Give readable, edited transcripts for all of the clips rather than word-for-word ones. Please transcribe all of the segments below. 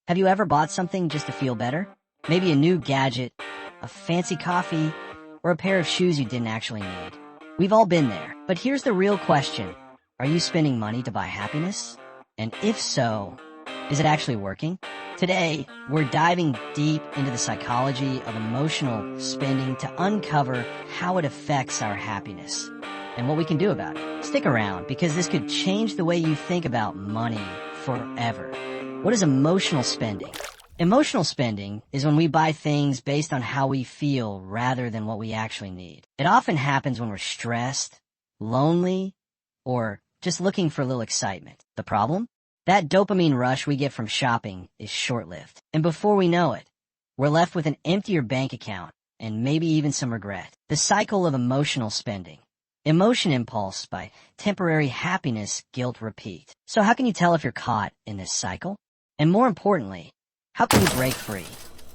Have you ever bought something just to feel better? Maybe a new gadget, a fancy coffee, or a pair of shoes you didn't actually need. We've all been there, but here's the real question. Are you spending money to buy happiness? And if so, is it actually working? Today, we're diving deep into the psychology of emotional spending to uncover how it affects our happiness and what we can do about it. Stick around because this could change the way you think about money forever. What is emotional spending? Emotional spending is when we buy things based on how we feel rather than what we actually need. It often happens when we're stressed, lonely, or just looking for a little excitement. The problem? That dopamine rush we get from shopping is short-lived. And before we know it, we're left with an emptier bank account and maybe even some regret. The cycle of emotional spending. Emotion impulse by temporary happiness, guilt, repeat. So how can you tell if you're caught in this cycle? And more importantly, how can you break free?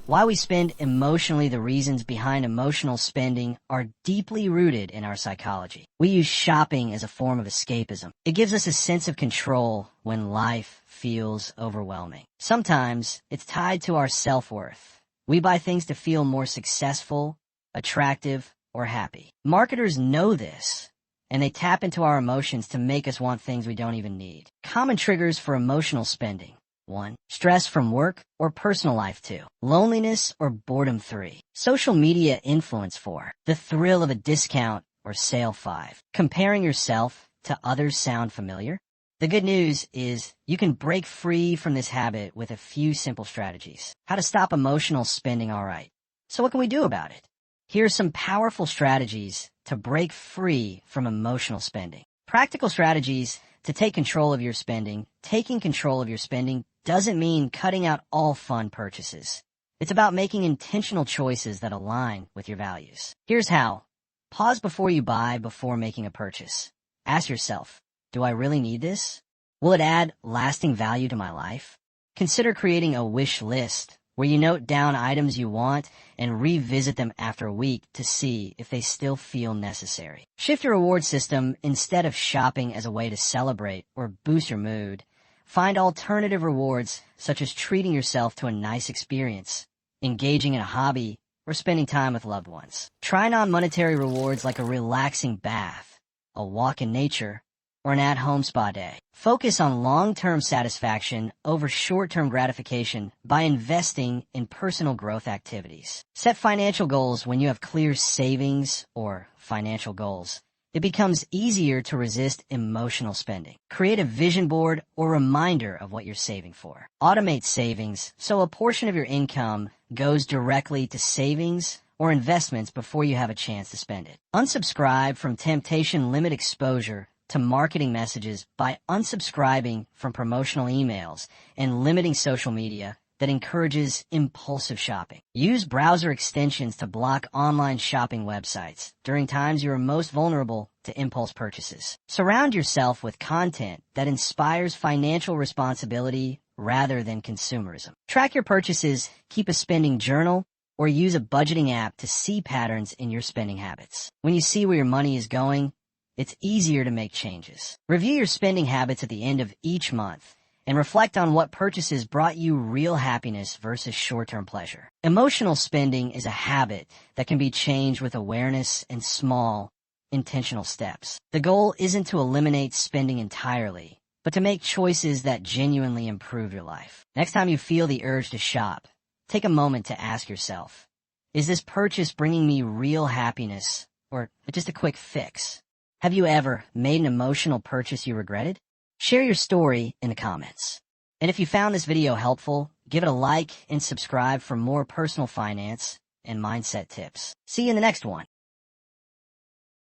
Why we spend emotionally, the reasons behind emotional spending are deeply rooted in our psychology. We use shopping as a form of escapism. It gives us a sense of control when life feels overwhelming. Sometimes it's tied to our self-worth. We buy things to feel more successful, attractive, or happy. Marketers know this, and they tap into our emotions to make us want things we don't even need. Common triggers for emotional spending. 1. Stress from work or personal life. 2. Loneliness or boredom. 3. Social media influence. 4. The thrill of a discount or sale. 5. Comparing yourself to others. Sound familiar? The good news is you can break free from this habit with a few simple strategies. How to stop emotional spending. All right. So what can we do about it? Here are some powerful strategies to break free from emotional spending. Practical strategies to take control of your spending. Taking control of your spending doesn't mean cutting out all fun purchases. It's about making intentional choices that align with your values. Here's how. Pause before you buy before making a purchase. Ask yourself, do I really need this? Will it add lasting value to my life? Consider creating a wish list where you note down items you want and revisit them after a week to see if they still feel necessary. Shift your reward system. Instead of shopping as a way to celebrate or boost your mood, find alternative rewards such as treating yourself to a nice experience, engaging in a hobby, or spending time with loved ones. Try non-monetary rewards like a relaxing bath, a walk in nature, or an at-home spa day. Focus on long-term satisfaction over short-term gratification by investing in personal growth activities. Set financial goals. When you have clear savings or financial goals, it becomes easier to resist emotional spending. Create a vision board or reminder of what you're saving for. Automate savings so a portion of your income goes directly to savings or investments before you have a chance to spend it. Unsubscribe from temptation. Limit exposure to marketing messages by unsubscribing from promotional emails and limiting social media that encourages impulsive shopping. Use browser extensions to block online shopping websites during times you are most vulnerable to impulse purchases. Surround yourself with content that inspires financial responsibility rather than consumerism. Track your purchases, keep a spending journal, or use a budgeting app to see patterns in your spending habits. When you see where your money is going, it's easier to make changes. Review your spending habits at the end of each month and reflect on what purchases brought you real happiness versus short-term pleasure. Emotional spending is a habit that can be changed with awareness and small, intentional steps. The goal isn't to eliminate spending entirely, but to make choices that genuinely improve your life. Next time you feel the urge to shop, take a moment to ask yourself, is this purchase bringing me real happiness or just a quick fix? Have you ever made an emotional purchase you regretted? Share your story in the comments. And if you found this video helpful, give it a like and subscribe for more personal finance and mindset tips. See you in the next one.